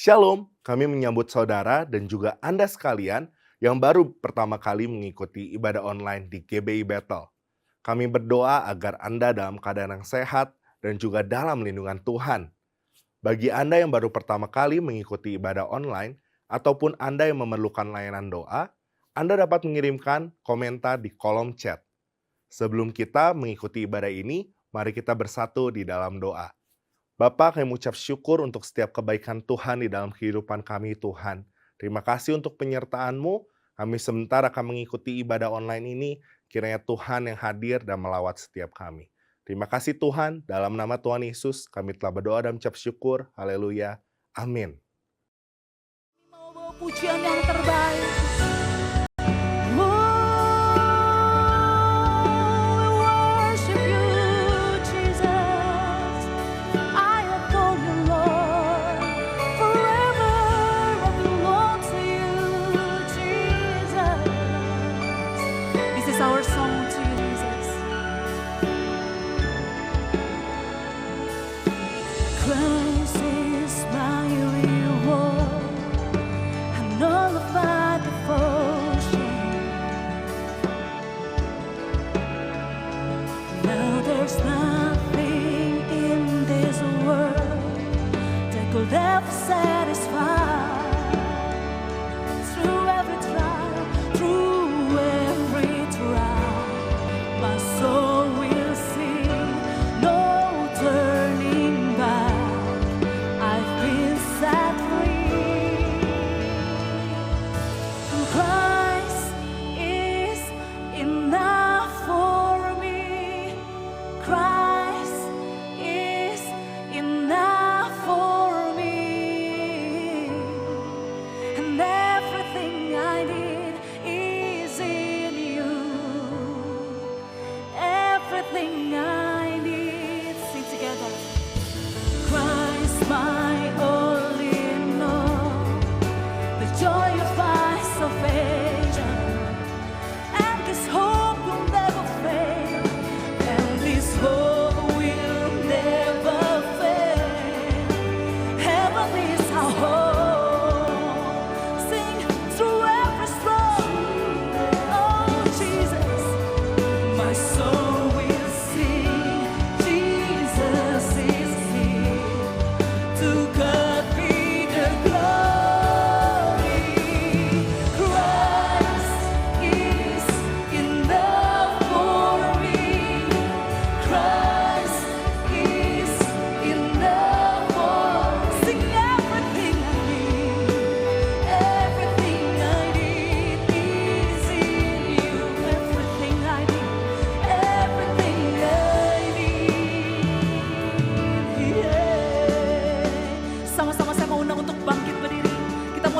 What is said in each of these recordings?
Shalom, kami menyambut saudara dan juga Anda sekalian yang baru pertama kali mengikuti ibadah online di GBI Bethel. Kami berdoa agar Anda dalam keadaan yang sehat dan juga dalam lindungan Tuhan. Bagi Anda yang baru pertama kali mengikuti ibadah online, ataupun Anda yang memerlukan layanan doa, Anda dapat mengirimkan komentar di kolom chat. Sebelum kita mengikuti ibadah ini, mari kita bersatu di dalam doa. Bapa, kami mengucap syukur untuk setiap kebaikan Tuhan di dalam kehidupan kami, Tuhan. Terima kasih untuk penyertaan-Mu. Kami sebentar akan mengikuti ibadah online ini, kiranya Tuhan yang hadir dan melawat setiap kami. Terima kasih Tuhan, dalam nama Tuhan Yesus, kami telah berdoa dan mengucap syukur. Haleluya. Amin. Mau bawa pujian yang terbaik.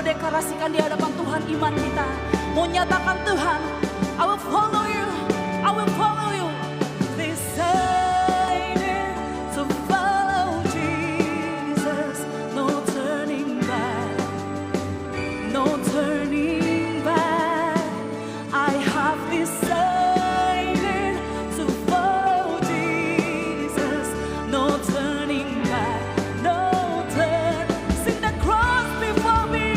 Deklarasikan di hadapan Tuhan iman kita. Mau nyatakan Tuhan, I will follow you, I will follow you. Decided to follow Jesus, no turning back, no turning back. I have decided to follow Jesus, no turning back, no turn. Sing the cross before me.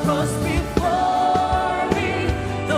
Cross before me, the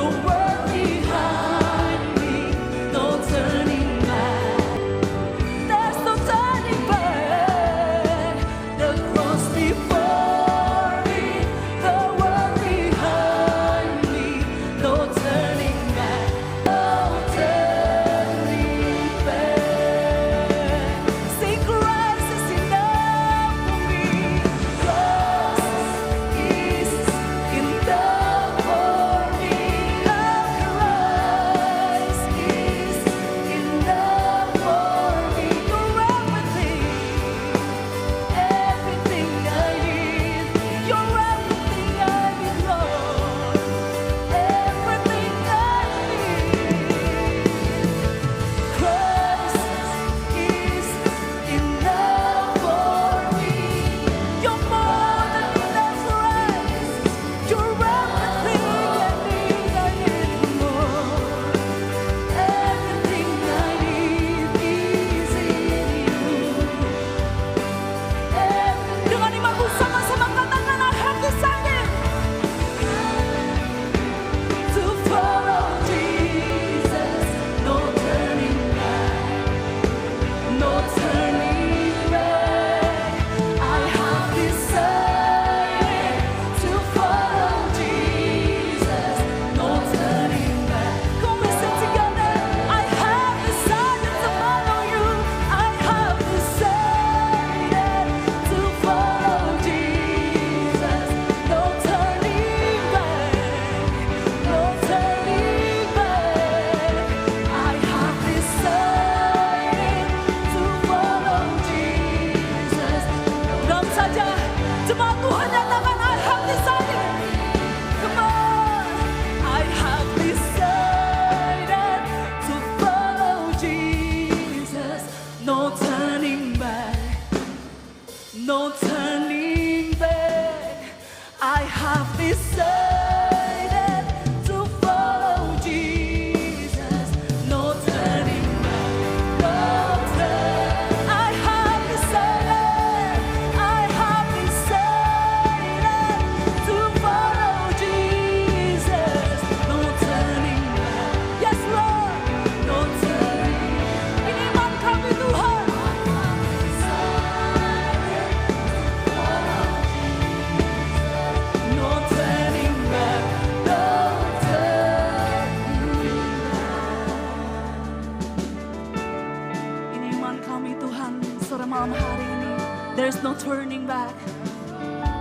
sore malam hari ini. There is no turning back.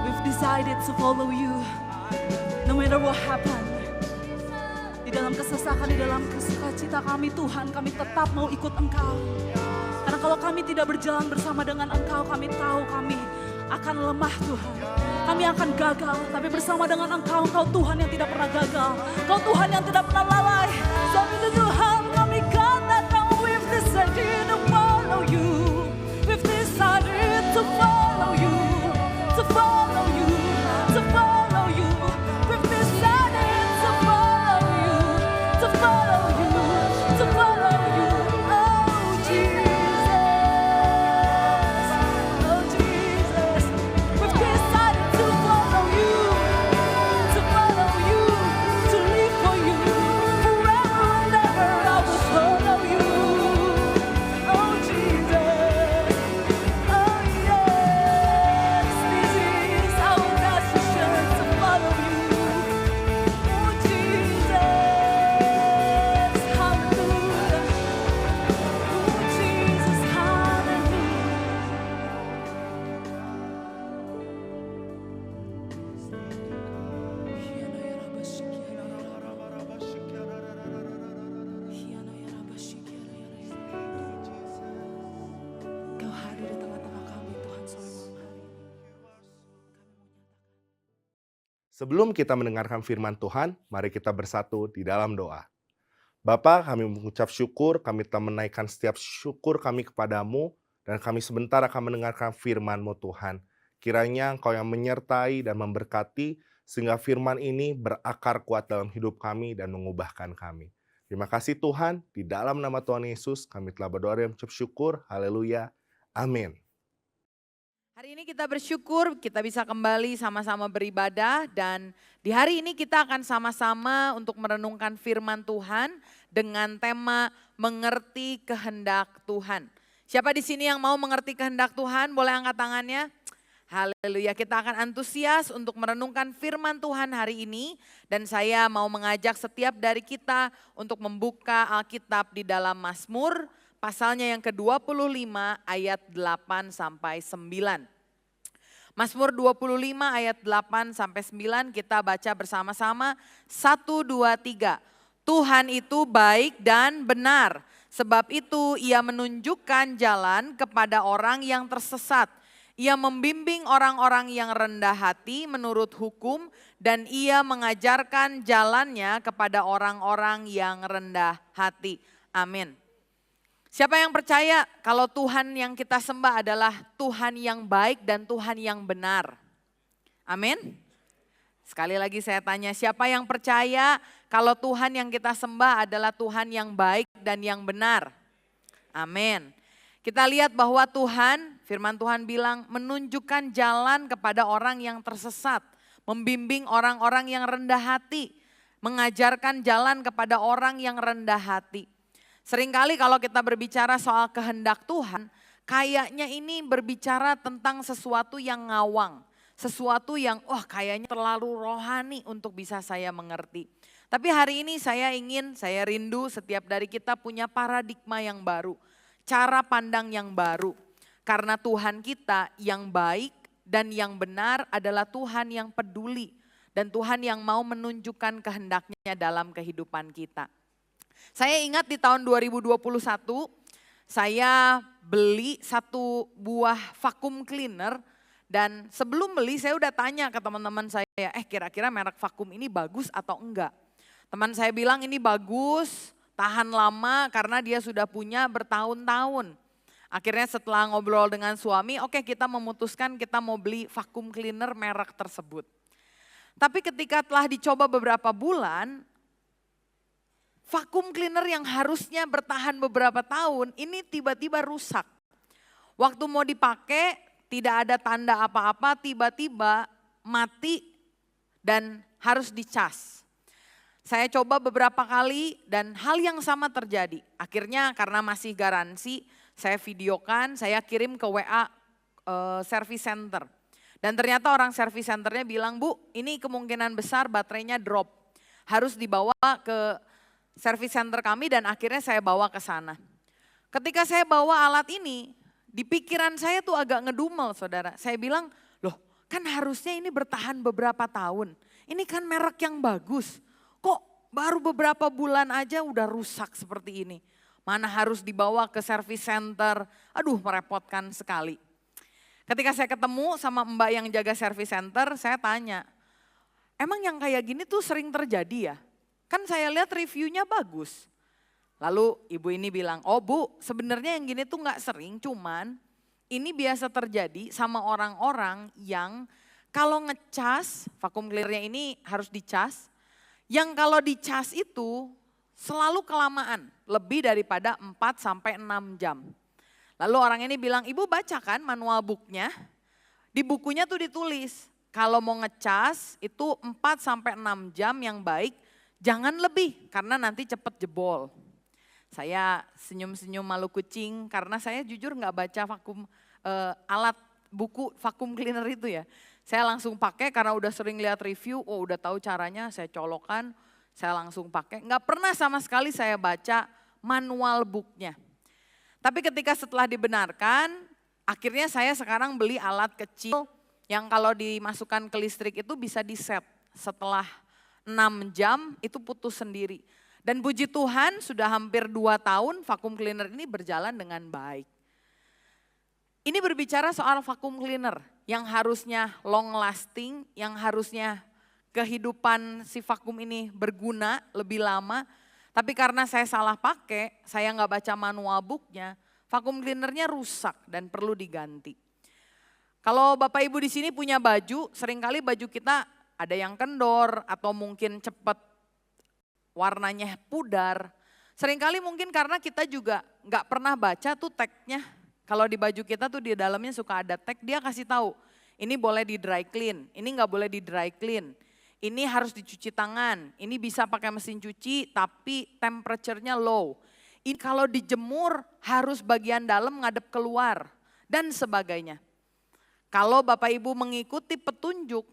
We've decided to follow you. No matter what happened. Di dalam kesesakan, di dalam sukacita kami Tuhan, kami tetap mau ikut Engkau. Karena kalau kami tidak berjalan bersama dengan Engkau, kami tahu kami akan lemah Tuhan. Kami akan gagal, tapi bersama dengan Engkau, Engkau Tuhan yang tidak pernah gagal. Engkau Tuhan yang tidak pernah lalai. Sebab itu Tuhan, kami katakan we've decided to follow you. We've decided to follow you. To follow you. To follow you. We've decided to follow you. To follow you. To follow you. Oh Jesus. Oh Jesus. We've decided to follow you. To follow you. To live for you. Forever and ever I will follow you. Oh Jesus. Oh yes. This is our decision to follow you. Oh Jesus. Hallelujah. Oh Jesus. Kau hadir di tengah-tengah kami Tuhan sore malam hari ini. Sebelum kita mendengarkan firman Tuhan, mari kita bersatu di dalam doa. Bapa, kami mengucap syukur, kami telah menaikkan setiap syukur kami kepadamu, dan kami sebentar akan mendengarkan firman-Mu Tuhan. Kiranya Engkau yang menyertai dan memberkati, sehingga firman ini berakar kuat dalam hidup kami dan mengubahkan kami. Terima kasih Tuhan, di dalam nama Tuhan Yesus kami telah berdoa dan mengucap syukur. Haleluya. Amin. Hari ini kita bersyukur kita bisa kembali sama-sama beribadah dan di hari ini kita akan sama-sama untuk merenungkan firman Tuhan dengan tema mengerti kehendak Tuhan. Siapa di sini yang mau mengerti kehendak Tuhan? Boleh angkat tangannya? Haleluya, kita akan antusias untuk merenungkan firman Tuhan hari ini dan saya mau mengajak setiap dari kita untuk membuka Alkitab di dalam Mazmur pasalnya yang ke-25 ayat 8 sampai 9. Mazmur 25 ayat 8 sampai 9 kita baca bersama-sama 1, 2, 3. Tuhan itu baik dan benar, sebab itu ia menunjukkan jalan kepada orang yang tersesat. Ia membimbing orang-orang yang rendah hati menurut hukum dan ia mengajarkan jalannya kepada orang-orang yang rendah hati. Amin. Siapa yang percaya kalau Tuhan yang kita sembah adalah Tuhan yang baik dan Tuhan yang benar? Amin. Sekali lagi saya tanya, siapa yang percaya kalau Tuhan yang kita sembah adalah Tuhan yang baik dan yang benar? Amin. Kita lihat bahwa Tuhan, firman Tuhan bilang menunjukkan jalan kepada orang yang tersesat, membimbing orang-orang yang rendah hati, mengajarkan jalan kepada orang yang rendah hati. Seringkali kalau kita berbicara soal kehendak Tuhan, kayaknya ini berbicara tentang sesuatu yang ngawang. Sesuatu yang kayaknya terlalu rohani untuk bisa saya mengerti. Tapi hari ini saya rindu setiap dari kita punya paradigma yang baru. Cara pandang yang baru. Karena Tuhan kita yang baik dan yang benar adalah Tuhan yang peduli. Dan Tuhan yang mau menunjukkan kehendaknya dalam kehidupan kita. Saya ingat di tahun 2021 saya beli satu buah vacuum cleaner dan sebelum beli saya udah tanya ke teman-teman saya, kira-kira merek vacuum ini bagus atau enggak. Teman saya bilang ini bagus, tahan lama karena dia sudah punya bertahun-tahun. Akhirnya setelah ngobrol dengan suami, kita memutuskan kita mau beli vacuum cleaner merek tersebut. Tapi ketika telah dicoba beberapa bulan, vacuum cleaner yang harusnya bertahan beberapa tahun ini tiba-tiba rusak. Waktu mau dipakai tidak ada tanda apa-apa, tiba-tiba mati dan harus dicas. Saya coba beberapa kali dan hal yang sama terjadi. Akhirnya karena masih garansi, saya videokan, saya kirim ke WA service center. Dan ternyata orang service centernya bilang, Bu ini kemungkinan besar baterainya drop. Harus dibawa ke service center kami dan akhirnya saya bawa ke sana. Ketika saya bawa alat ini di pikiran saya tuh agak ngedumel saudara. Saya bilang, loh kan harusnya ini bertahan beberapa tahun. Ini kan merek yang bagus. Kok baru beberapa bulan aja udah rusak seperti ini. Mana harus dibawa ke service center. Aduh merepotkan sekali. Ketika saya ketemu sama mbak yang jaga service center, saya tanya, emang yang kayak gini tuh sering terjadi ya? Kan saya lihat reviewnya bagus. Lalu ibu ini bilang, oh bu sebenarnya yang gini tuh gak sering, cuman ini biasa terjadi sama orang-orang yang kalau ngecas, vakum cleanernya ini harus dicas, yang kalau dicas itu selalu kelamaan, lebih daripada 4 sampai 6 jam. Lalu orang ini bilang, ibu baca kan manual booknya, di bukunya tuh ditulis, kalau mau ngecas itu 4 sampai 6 jam yang baik, jangan lebih karena nanti cepet jebol. Saya senyum-senyum malu kucing karena saya jujur nggak baca alat buku vakum cleaner itu ya. Saya langsung pakai karena udah sering lihat review, oh udah tahu caranya, saya colokan, saya langsung pakai. Nggak pernah sama sekali saya baca manual booknya. Tapi ketika setelah dibenarkan, akhirnya saya sekarang beli alat kecil yang kalau dimasukkan ke listrik itu bisa di-set. Setelah 6 jam itu putus sendiri. Dan puji Tuhan sudah hampir 2 tahun vakum cleaner ini berjalan dengan baik. Ini berbicara soal vakum cleaner yang harusnya long lasting, yang harusnya kehidupan si vakum ini berguna lebih lama. Tapi karena saya salah pakai, saya nggak baca manual booknya, vakum cleanernya rusak dan perlu diganti. Kalau Bapak Ibu di sini punya baju, seringkali baju kita ada yang kendor atau mungkin cepat warnanya pudar. Seringkali mungkin karena kita juga nggak pernah baca tuh tagnya. Kalau di baju kita tuh di dalamnya suka ada tag, dia kasih tahu ini boleh di dry clean, ini nggak boleh di dry clean. Ini harus dicuci tangan, ini bisa pakai mesin cuci tapi temperature-nya low. Ini kalau dijemur harus bagian dalam ngadep keluar dan sebagainya. Kalau Bapak Ibu mengikuti petunjuk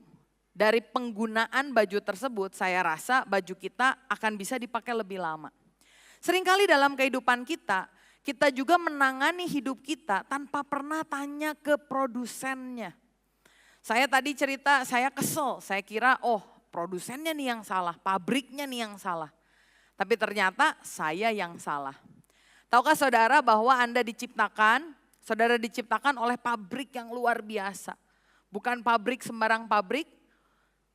dari penggunaan baju tersebut, saya rasa baju kita akan bisa dipakai lebih lama. Seringkali dalam kehidupan kita, kita juga menangani hidup kita tanpa pernah tanya ke produsennya. Saya tadi cerita, saya kesel, saya kira oh produsennya nih yang salah, pabriknya nih yang salah. Tapi ternyata saya yang salah. Tahukah saudara bahwa Anda diciptakan, saudara diciptakan oleh pabrik yang luar biasa. Bukan pabrik sembarang pabrik,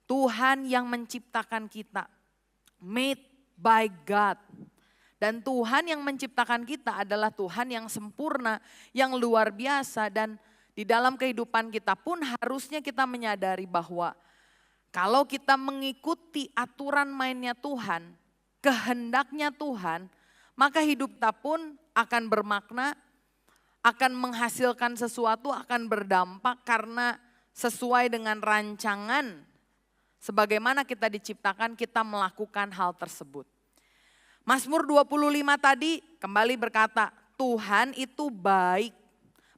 Tuhan yang menciptakan kita, made by God. Dan Tuhan yang menciptakan kita adalah Tuhan yang sempurna, yang luar biasa. Dan di dalam kehidupan kita pun harusnya kita menyadari bahwa kalau kita mengikuti aturan mainnya Tuhan, kehendaknya Tuhan, maka hidup kita pun akan bermakna, akan menghasilkan sesuatu, akan berdampak karena sesuai dengan rancangan. Sebagaimana kita diciptakan, kita melakukan hal tersebut. Mazmur 25 tadi kembali berkata, Tuhan itu baik.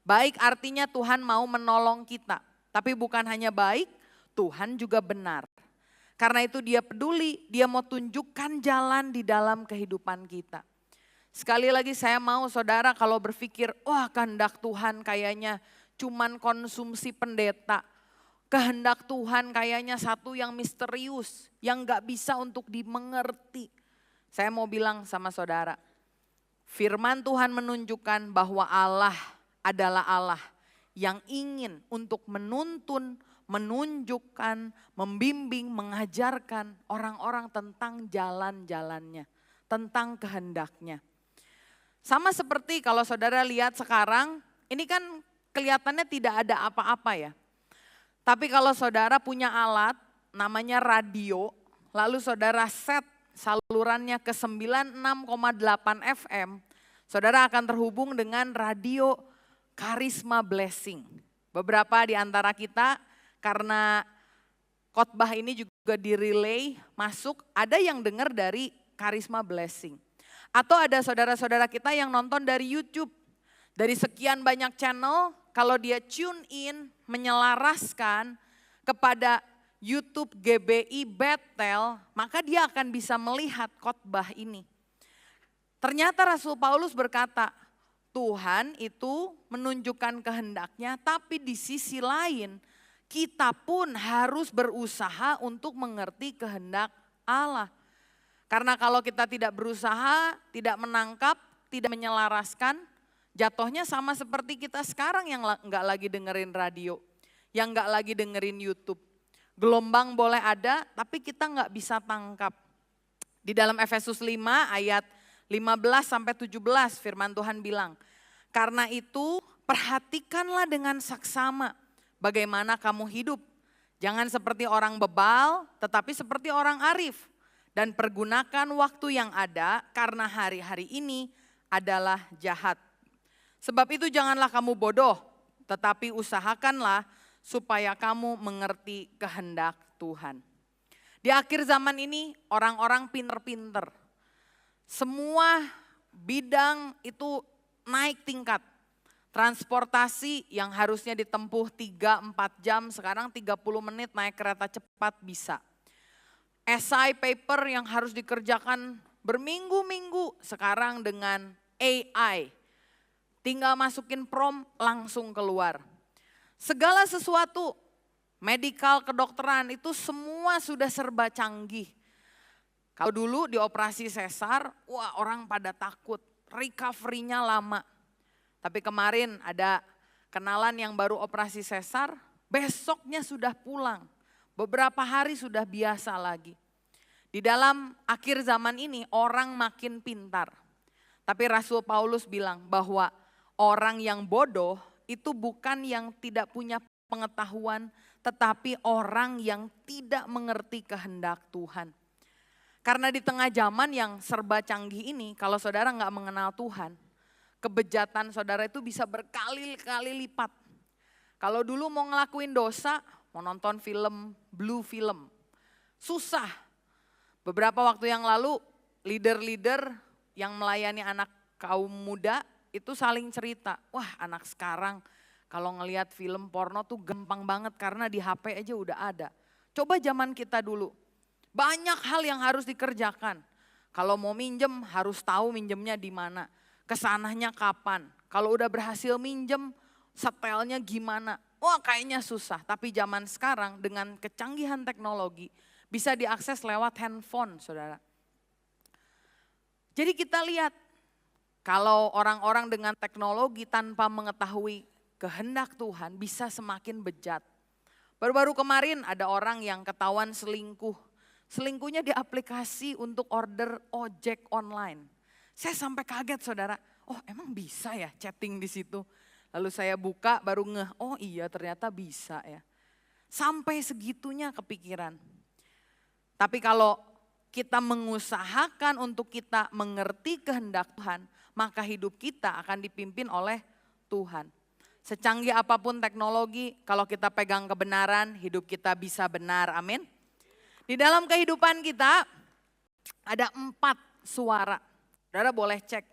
Baik artinya Tuhan mau menolong kita. Tapi bukan hanya baik, Tuhan juga benar. Karena itu dia peduli, dia mau tunjukkan jalan di dalam kehidupan kita. Sekali lagi saya mau saudara kalau berpikir, wah kehendak Tuhan kayaknya cuman konsumsi pendeta. Kehendak Tuhan kayaknya satu yang misterius, yang gak bisa untuk dimengerti. Saya mau bilang sama saudara, firman Tuhan menunjukkan bahwa Allah adalah Allah yang ingin untuk menuntun, menunjukkan, membimbing, mengajarkan orang-orang tentang jalan-jalannya, tentang kehendaknya. Sama seperti kalau saudara lihat sekarang, ini kan kelihatannya tidak ada apa-apa ya. Tapi kalau saudara punya alat namanya radio, lalu saudara set salurannya ke 96,8 FM, saudara akan terhubung dengan radio Karisma Blessing. Beberapa di antara kita karena khotbah ini juga di-relay masuk, ada yang dengar dari Karisma Blessing. Atau ada saudara-saudara kita yang nonton dari YouTube. Dari sekian banyak channel, kalau dia tune in, menyelaraskan kepada YouTube GBI Bethel, maka dia akan bisa melihat khotbah ini. Ternyata Rasul Paulus berkata, Tuhan itu menunjukkan kehendaknya, tapi di sisi lain kita pun harus berusaha untuk mengerti kehendak Allah. Karena kalau kita tidak berusaha, tidak menangkap, tidak menyelaraskan, jatuhnya sama seperti kita sekarang yang nggak lagi dengerin radio, yang nggak lagi dengerin YouTube. Gelombang boleh ada, tapi kita nggak bisa tangkap. Di dalam Efesus 5 ayat 15 sampai 17 firman Tuhan bilang, karena itu perhatikanlah dengan saksama bagaimana kamu hidup. Jangan seperti orang bebal, tetapi seperti orang arif. Dan pergunakan waktu yang ada karena hari-hari ini adalah jahat. Sebab itu janganlah kamu bodoh, tetapi usahakanlah supaya kamu mengerti kehendak Tuhan. Di akhir zaman ini orang-orang pinter-pinter. Semua bidang itu naik tingkat. Transportasi yang harusnya ditempuh 3-4 jam, sekarang 30 menit naik kereta cepat bisa. Esai paper yang harus dikerjakan berminggu-minggu, sekarang dengan AI. Tinggal masukin prompt langsung keluar. Segala sesuatu, medical, kedokteran itu semua sudah serba canggih. Kalau dulu di operasi sesar, wah orang pada takut, recovery-nya lama. Tapi kemarin ada kenalan yang baru operasi sesar, besoknya sudah pulang. Beberapa hari sudah biasa lagi. Di dalam akhir zaman ini orang makin pintar. Tapi Rasul Paulus bilang bahwa orang yang bodoh itu bukan yang tidak punya pengetahuan, tetapi orang yang tidak mengerti kehendak Tuhan. Karena di tengah zaman yang serba canggih ini, kalau saudara nggak mengenal Tuhan, kebejatan saudara itu bisa berkali-kali lipat. Kalau dulu mau ngelakuin dosa, mau nonton film, blue film, susah. Beberapa waktu yang lalu leader-leader yang melayani anak kaum muda itu saling cerita, wah anak sekarang kalau ngelihat film porno tuh gampang banget karena di HP aja udah ada. Coba zaman kita dulu, banyak hal yang harus dikerjakan. Kalau mau minjem harus tahu minjemnya di mana, kesananya kapan. Kalau udah berhasil minjem, setelnya gimana. Wah kayaknya susah, tapi zaman sekarang dengan kecanggihan teknologi bisa diakses lewat handphone saudara. Jadi kita lihat kalau orang-orang dengan teknologi tanpa mengetahui kehendak Tuhan bisa semakin bejat. Baru-baru kemarin ada orang yang ketahuan selingkuh. Selingkuhnya di aplikasi untuk order ojek online. Saya sampai kaget saudara, oh emang bisa ya chatting di situ. Lalu saya buka baru ngeh, oh iya ternyata bisa ya. Sampai segitunya kepikiran. Tapi kalau kita mengusahakan untuk kita mengerti kehendak Tuhan, maka hidup kita akan dipimpin oleh Tuhan. Secanggih apapun teknologi, kalau kita pegang kebenaran, hidup kita bisa benar, amin. Di dalam kehidupan kita ada 4 suara, saudara boleh cek.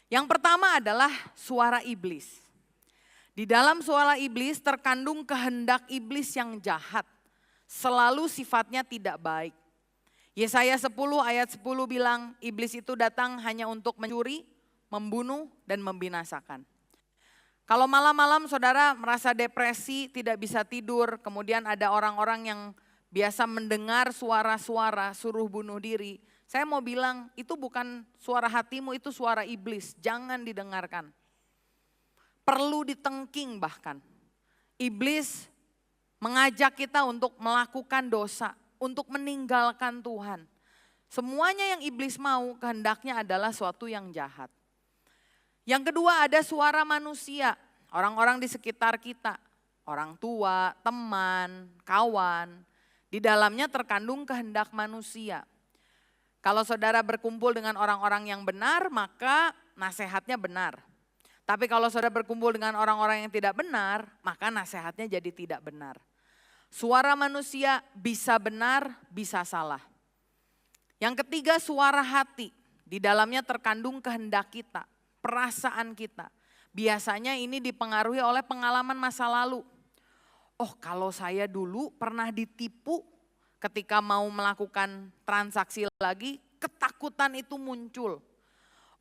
Yang pertama adalah suara iblis. Di dalam suara iblis terkandung kehendak iblis yang jahat. Selalu sifatnya tidak baik. Yesaya 10 ayat 10 bilang iblis itu datang hanya untuk mencuri, membunuh dan membinasakan. Kalau malam-malam saudara merasa depresi, tidak bisa tidur, kemudian ada orang-orang yang biasa mendengar suara-suara suruh bunuh diri. Saya mau bilang itu bukan suara hatimu, itu suara iblis, jangan didengarkan. Perlu ditengking bahkan. Iblis mengajak kita untuk melakukan dosa, untuk meninggalkan Tuhan. Semuanya yang iblis mau kehendaknya adalah suatu yang jahat. Yang kedua ada suara manusia, orang-orang di sekitar kita. Orang tua, teman, kawan. Di dalamnya terkandung kehendak manusia. Kalau saudara berkumpul dengan orang-orang yang benar maka nasihatnya benar. Tapi kalau saudara berkumpul dengan orang-orang yang tidak benar, maka nasihatnya jadi tidak benar. Suara manusia bisa benar, bisa salah. Yang ketiga suara hati, di dalamnya terkandung kehendak kita, perasaan kita. Biasanya ini dipengaruhi oleh pengalaman masa lalu. Oh kalau saya dulu pernah ditipu ketika mau melakukan transaksi lagi, ketakutan itu muncul.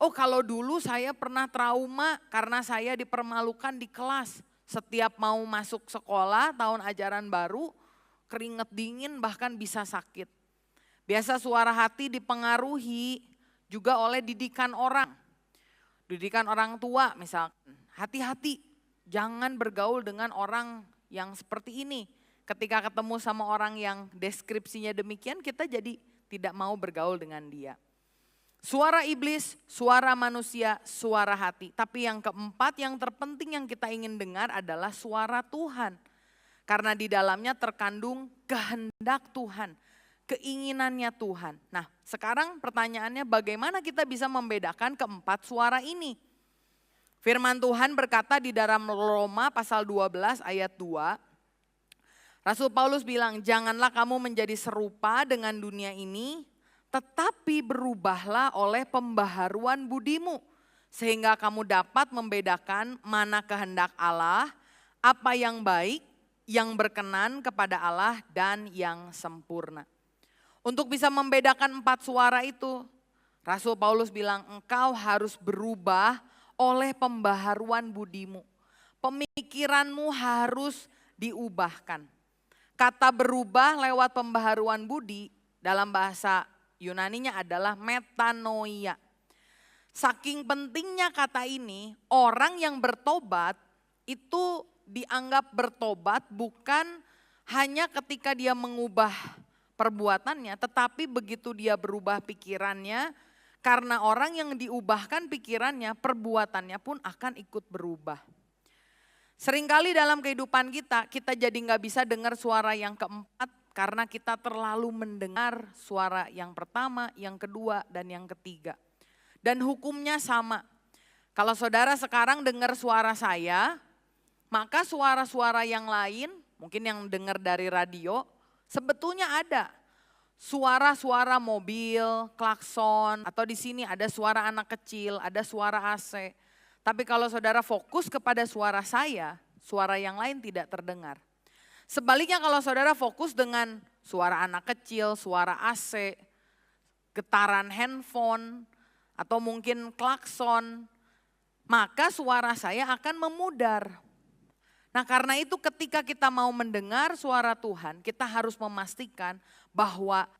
Oh kalau dulu saya pernah trauma karena saya dipermalukan di kelas. Setiap mau masuk sekolah tahun ajaran baru, keringat dingin bahkan bisa sakit. Biasa suara hati dipengaruhi juga oleh didikan orang. Didikan orang tua misalkan, hati-hati jangan bergaul dengan orang yang seperti ini. Ketika ketemu sama orang yang deskripsinya demikian, kita jadi tidak mau bergaul dengan dia. Suara iblis, suara manusia, suara hati. Tapi yang keempat yang terpenting yang kita ingin dengar adalah suara Tuhan. Karena di dalamnya terkandung kehendak Tuhan, keinginannya Tuhan. Nah sekarang pertanyaannya bagaimana kita bisa membedakan keempat suara ini? Firman Tuhan berkata di dalam Roma pasal 12 ayat 2. Rasul Paulus bilang janganlah kamu menjadi serupa dengan dunia ini. Tetapi berubahlah oleh pembaharuan budimu. Sehingga kamu dapat membedakan mana kehendak Allah, apa yang baik, yang berkenan kepada Allah dan yang sempurna. Untuk bisa membedakan empat suara itu, Rasul Paulus bilang engkau harus berubah oleh pembaharuan budimu. Pemikiranmu harus diubahkan. Kata berubah lewat pembaharuan budi dalam bahasa Yunaninya adalah metanoia. Saking pentingnya kata ini, orang yang bertobat itu dianggap bertobat bukan hanya ketika dia mengubah perbuatannya, tetapi begitu dia berubah pikirannya, karena orang yang diubahkan pikirannya, perbuatannya pun akan ikut berubah. Seringkali dalam kehidupan kita jadi nggak bisa dengar suara yang keempat, karena kita terlalu mendengar suara yang pertama, yang kedua, dan yang ketiga. Dan hukumnya sama. Kalau saudara sekarang dengar suara saya, maka suara-suara yang lain, mungkin yang dengar dari radio, sebetulnya ada. Suara-suara mobil, klakson, atau di sini ada suara anak kecil, ada suara AC. Tapi kalau saudara fokus kepada suara saya, suara yang lain tidak terdengar. Sebaliknya kalau saudara fokus dengan suara anak kecil, suara AC, getaran handphone, atau mungkin klakson, maka suara saya akan memudar. Nah karena itu ketika kita mau mendengar suara Tuhan, kita harus memastikan bahwa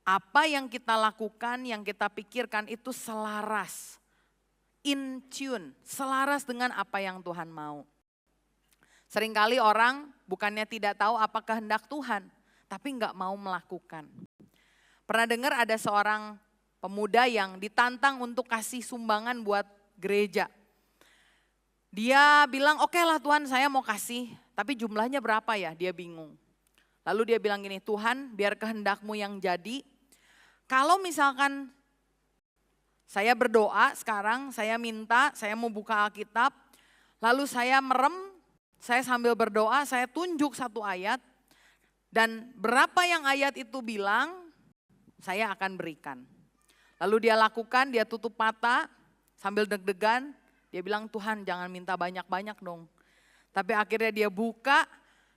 apa yang kita lakukan, yang kita pikirkan itu selaras, in tune, selaras dengan apa yang Tuhan mau. Seringkali orang bukannya tidak tahu apa kehendak Tuhan, tapi enggak mau melakukan. Pernah dengar ada seorang pemuda yang ditantang untuk kasih sumbangan buat gereja. Dia bilang, oke lah Tuhan saya mau kasih, tapi jumlahnya berapa ya? Dia bingung. Lalu dia bilang gini, Tuhan biar kehendakmu yang jadi. Kalau misalkan saya berdoa sekarang, saya minta, saya mau buka Alkitab, lalu saya merem, saya sambil berdoa, saya tunjuk satu ayat, dan berapa yang ayat itu bilang, saya akan berikan. Lalu dia lakukan, dia tutup mata, sambil deg-degan, dia bilang Tuhan jangan minta banyak-banyak dong. Tapi akhirnya dia buka,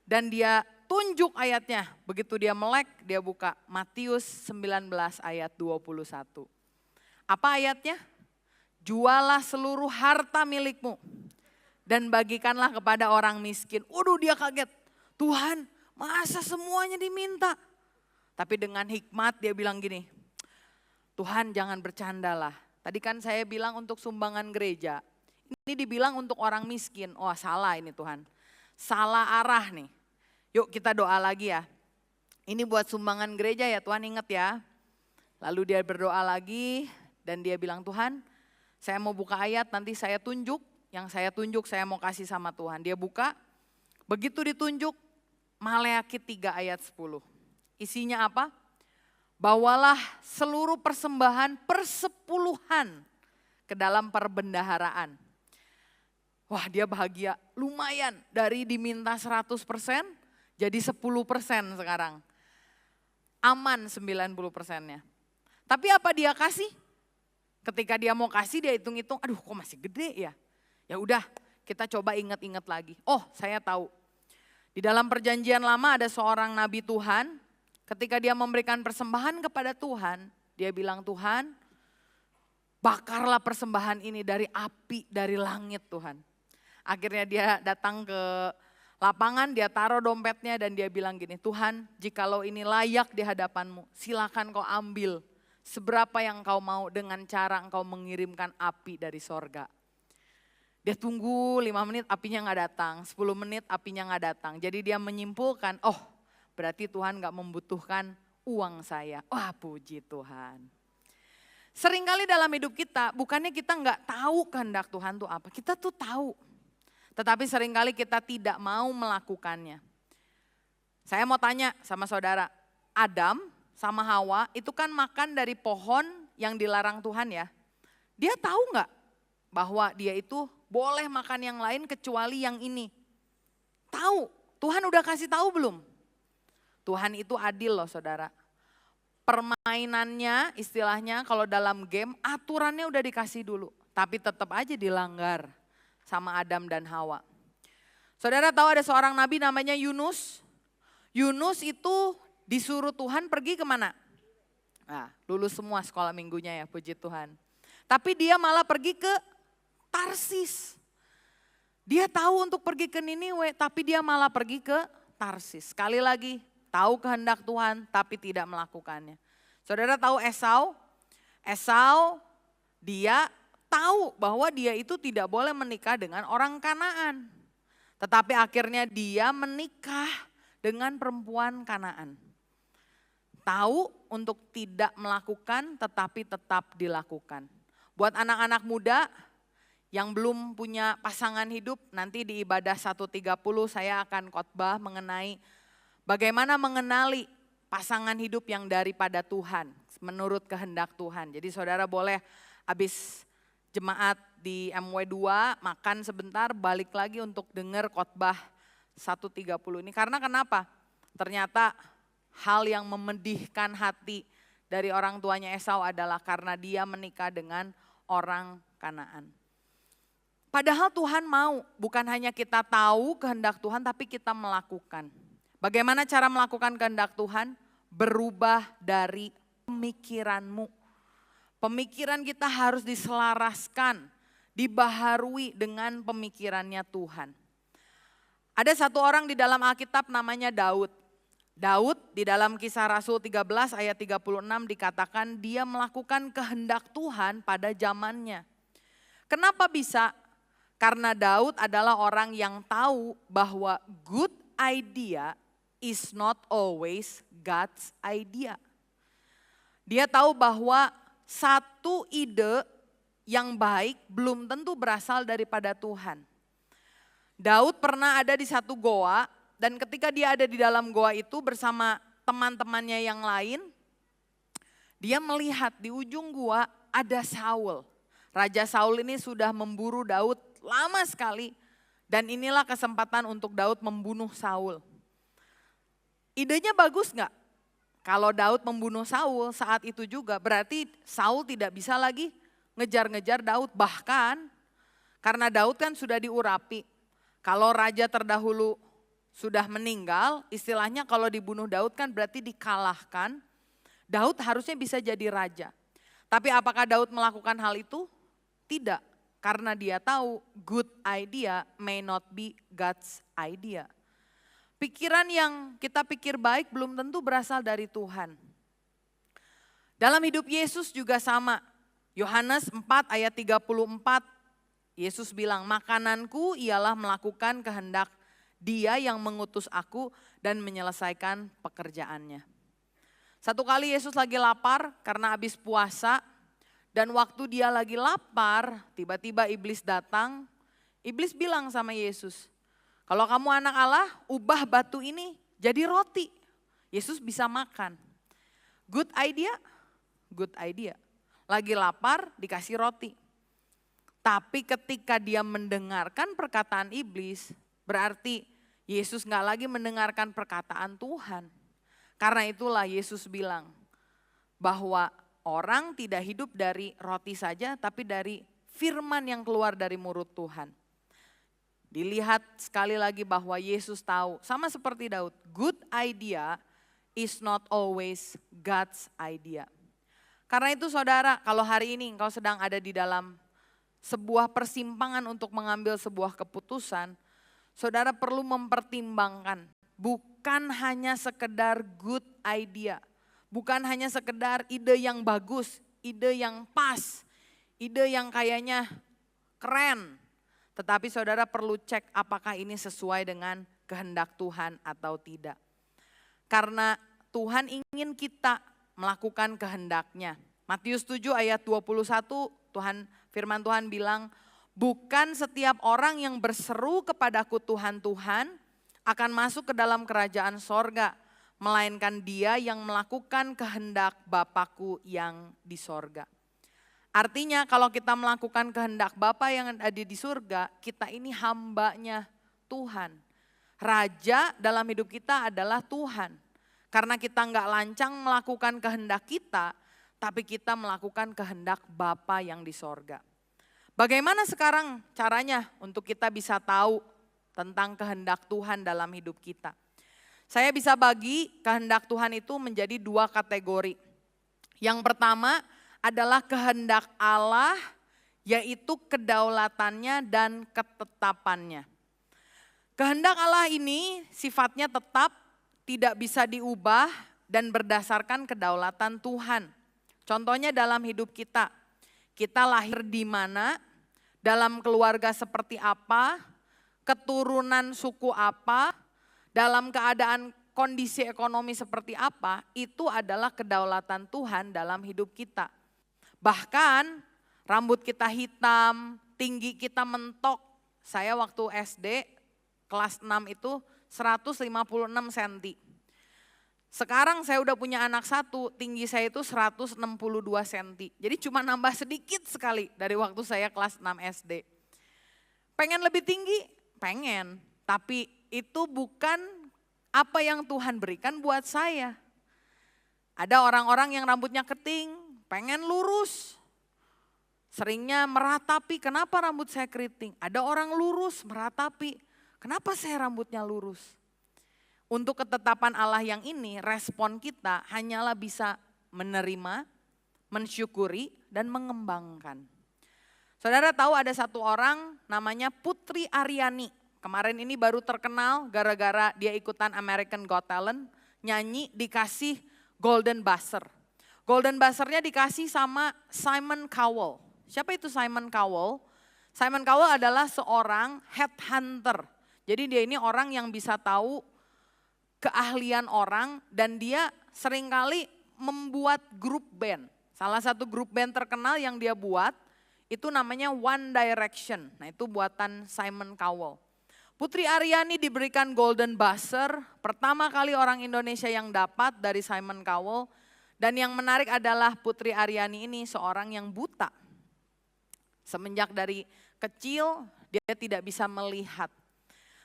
dan dia tunjuk ayatnya. Begitu dia melek, dia buka Matius 19 ayat 21. Apa ayatnya? Jualah seluruh harta milikmu dan bagikanlah kepada orang miskin. Waduh dia kaget, Tuhan masa semuanya diminta? Tapi dengan hikmat dia bilang gini, Tuhan jangan bercandalah. Tadi kan saya bilang untuk sumbangan gereja, ini dibilang untuk orang miskin. Oh salah ini Tuhan, salah arah nih. Yuk kita doa lagi ya. Ini buat sumbangan gereja ya Tuhan, ingat ya. Lalu dia berdoa lagi dan dia bilang Tuhan saya mau buka ayat nanti saya tunjuk. Yang saya tunjuk saya mau kasih sama Tuhan. Dia buka, begitu ditunjuk Maleakhi 3 ayat 10. Isinya apa? Bawalah seluruh persembahan persepuluhan ke dalam perbendaharaan. Wah dia bahagia, lumayan dari diminta 100% jadi 10% sekarang. Aman 90%-nya. Tapi apa dia kasih? Ketika dia mau kasih dia hitung-hitung, aduh kok masih gede ya. Ya udah kita coba ingat-ingat lagi. Oh saya tahu, di dalam perjanjian lama ada seorang nabi Tuhan, ketika dia memberikan persembahan kepada Tuhan, dia bilang Tuhan bakarlah persembahan ini dari api dari langit Tuhan. Akhirnya dia datang ke lapangan, dia taruh dompetnya dan dia bilang gini, Tuhan jikalau ini layak di hadapanmu, silakan kau ambil seberapa yang kau mau dengan cara engkau mengirimkan api dari sorga. Dia tunggu 5 menit apinya gak datang, 10 menit apinya gak datang. Jadi dia menyimpulkan, oh berarti Tuhan gak membutuhkan uang saya. Wah puji Tuhan. Seringkali dalam hidup kita, bukannya kita gak tahu kehendak Tuhan itu apa. Kita tuh tahu, tetapi seringkali kita tidak mau melakukannya. Saya mau tanya sama saudara, Adam sama Hawa itu kan makan dari pohon yang dilarang Tuhan ya. Dia tahu gak bahwa dia itu boleh makan yang lain kecuali yang ini? Tahu, Tuhan udah kasih tahu belum? Tuhan itu adil loh saudara. Permainannya istilahnya kalau dalam game aturannya udah dikasih dulu. Tapi tetap aja dilanggar sama Adam dan Hawa. Saudara tahu ada seorang nabi namanya Yunus. Yunus itu disuruh Tuhan pergi kemana? Nah, lulus semua sekolah minggunya ya, puji Tuhan. Tapi dia malah pergi ke Tarsis. Dia tahu untuk pergi ke Niniwe, tapi dia malah pergi ke Tarsis. Sekali lagi, tahu kehendak Tuhan tapi tidak melakukannya. Saudara tahu Esau? Esau dia tahu bahwa dia itu tidak boleh menikah dengan orang Kanaan. Tetapi akhirnya dia menikah dengan perempuan Kanaan. Tahu untuk tidak melakukan tetapi tetap dilakukan. Buat anak-anak muda yang belum punya pasangan hidup, nanti di ibadah 130 saya akan khotbah mengenai bagaimana mengenali pasangan hidup yang daripada Tuhan, menurut kehendak Tuhan. Jadi saudara boleh habis jemaat di MW2 makan sebentar, balik lagi untuk dengar khotbah 130 ini. Karena kenapa? Ternyata hal yang memedihkan hati dari orang tuanya Esau adalah karena dia menikah dengan orang Kanaan. Padahal Tuhan mau, bukan hanya kita tahu kehendak Tuhan tapi kita melakukan. Bagaimana cara melakukan kehendak Tuhan? Berubah dari pemikiranmu. Pemikiran kita harus diselaraskan, dibaharui dengan pemikirannya Tuhan. Ada satu orang di dalam Alkitab namanya Daud. Daud di dalam Kisah Rasul 13 ayat 36 dikatakan dia melakukan kehendak Tuhan pada zamannya. Kenapa bisa? Karena Daud adalah orang yang tahu bahwa good idea is not always God's idea. Dia tahu bahwa satu ide yang baik belum tentu berasal daripada Tuhan. Daud pernah ada di satu goa dan ketika dia ada di dalam goa itu bersama teman-temannya yang lain, dia melihat di ujung goa ada Saul. Raja Saul ini sudah memburu Daud lama sekali dan inilah kesempatan untuk Daud membunuh Saul. Idenya bagus nggak? Kalau Daud membunuh Saul saat itu juga berarti Saul tidak bisa lagi ngejar-ngejar Daud. Bahkan karena Daud kan sudah diurapi. Kalau raja terdahulu sudah meninggal, istilahnya kalau dibunuh Daud kan berarti dikalahkan. Daud harusnya bisa jadi raja. Tapi apakah Daud melakukan hal itu? Tidak. Karena dia tahu good idea may not be God's idea. Pikiran yang kita pikir baik belum tentu berasal dari Tuhan. Dalam hidup Yesus juga sama. Yohanes 4 ayat 34, Yesus bilang, makananku ialah melakukan kehendak Dia yang mengutus aku dan menyelesaikan pekerjaannya. Satu kali Yesus lagi lapar karena habis puasa. Dan waktu dia lagi lapar, tiba-tiba iblis datang. Iblis bilang sama Yesus, kalau kamu anak Allah, ubah batu ini jadi roti. Yesus bisa makan. Good idea? Good idea. Lagi lapar, dikasih roti. Tapi ketika dia mendengarkan perkataan iblis, berarti Yesus gak lagi mendengarkan perkataan Tuhan. Karena itulah Yesus bilang bahwa orang tidak hidup dari roti saja, tapi dari firman yang keluar dari mulut Tuhan. Dilihat sekali lagi bahwa Yesus tahu, sama seperti Daud, good idea is not always God's idea. Karena itu saudara, kalau hari ini engkau sedang ada di dalam sebuah persimpangan untuk mengambil sebuah keputusan, saudara perlu mempertimbangkan, bukan hanya sekedar good idea, bukan hanya sekedar ide yang bagus, ide yang pas, ide yang kayaknya keren. Tetapi saudara perlu cek apakah ini sesuai dengan kehendak Tuhan atau tidak. Karena Tuhan ingin kita melakukan kehendaknya. Matius 7 ayat 21 firman Tuhan bilang, bukan setiap orang yang berseru kepadaku Tuhan, Tuhan akan masuk ke dalam kerajaan sorga, melainkan dia yang melakukan kehendak Bapakku yang di sorga. Artinya kalau kita melakukan kehendak Bapa yang ada di surga, kita ini hambanya Tuhan. Raja dalam hidup kita adalah Tuhan. Karena kita nggak lancang melakukan kehendak kita, tapi kita melakukan kehendak Bapa yang di sorga. Bagaimana sekarang caranya untuk kita bisa tahu tentang kehendak Tuhan dalam hidup kita? Saya bisa bagi kehendak Tuhan itu menjadi 2 kategori. Yang pertama adalah kehendak Allah, yaitu kedaulatannya dan ketetapannya. Kehendak Allah ini sifatnya tetap, tidak bisa diubah dan berdasarkan kedaulatan Tuhan. Contohnya dalam hidup kita, kita lahir di mana, dalam keluarga seperti apa, keturunan suku apa, dalam keadaan kondisi ekonomi seperti apa, itu adalah kedaulatan Tuhan dalam hidup kita. Bahkan rambut kita hitam, tinggi kita mentok. Saya waktu SD kelas 6 itu 156 cm. Sekarang saya udah punya anak 1, tinggi saya itu 162 cm. Jadi cuma nambah sedikit sekali dari waktu saya kelas 6 SD. Pengen lebih tinggi? Pengen. Tapi itu bukan apa yang Tuhan berikan buat saya. Ada orang-orang yang rambutnya keriting, pengen lurus. Seringnya meratapi, kenapa rambut saya keriting? Ada orang lurus, meratapi. Kenapa saya rambutnya lurus? Untuk ketetapan Allah yang ini, respon kita hanyalah bisa menerima, mensyukuri, dan mengembangkan. Saudara tahu ada satu orang namanya Putri Aryani. Kemarin ini baru terkenal gara-gara dia ikutan American Got Talent, nyanyi dikasih Golden Buzzer. Golden Buzzer-nya dikasih sama Simon Cowell. Siapa itu Simon Cowell? Simon Cowell adalah seorang headhunter. Jadi dia ini orang yang bisa tahu keahlian orang dan dia seringkali membuat grup band. Salah satu grup band terkenal yang dia buat itu namanya One Direction. Nah itu buatan Simon Cowell. Putri Aryani diberikan Golden Buzzer, pertama kali orang Indonesia yang dapat dari Simon Cowell. Dan yang menarik adalah Putri Aryani ini seorang yang buta. Semenjak dari kecil dia tidak bisa melihat.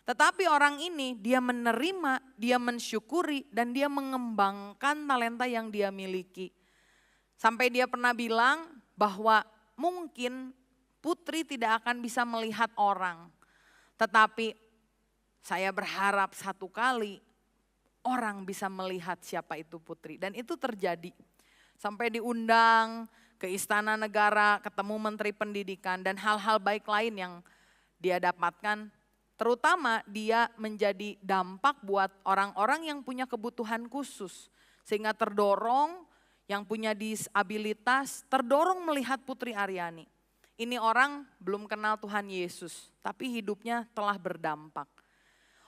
Tetapi orang ini dia menerima, dia mensyukuri dan dia mengembangkan talenta yang dia miliki. Sampai dia pernah bilang bahwa mungkin Putri tidak akan bisa melihat orang. Tetapi saya berharap satu kali orang bisa melihat siapa itu Putri. Dan itu terjadi. Sampai diundang ke Istana Negara, ketemu Menteri Pendidikan dan hal-hal baik lain yang dia dapatkan. Terutama dia menjadi dampak buat orang-orang yang punya kebutuhan khusus. Sehingga terdorong, yang punya disabilitas, terdorong melihat Putri Aryani. Ini orang belum kenal Tuhan Yesus, tapi hidupnya telah berdampak.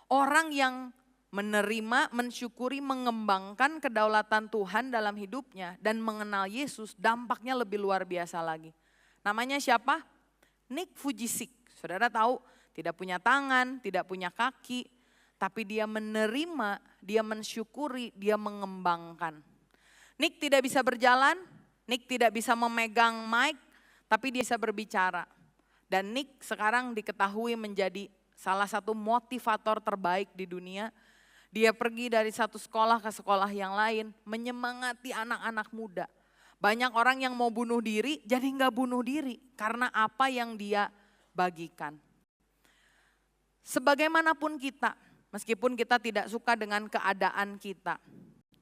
Orang yang menerima, mensyukuri, mengembangkan kedaulatan Tuhan dalam hidupnya dan mengenal Yesus, dampaknya lebih luar biasa lagi. Namanya siapa? Nick Vujicic. Saudara tahu, tidak punya tangan, tidak punya kaki, tapi dia menerima, dia mensyukuri, dia mengembangkan. Nick tidak bisa berjalan, Nick tidak bisa memegang mic, tapi dia bisa berbicara. Dan Nick sekarang diketahui menjadi salah satu motivator terbaik di dunia. Dia pergi dari satu sekolah ke sekolah yang lain, menyemangati anak-anak muda. Banyak orang yang mau bunuh diri, jadi nggak bunuh diri karena apa yang dia bagikan. Sebagaimanapun kita, meskipun kita tidak suka dengan keadaan kita.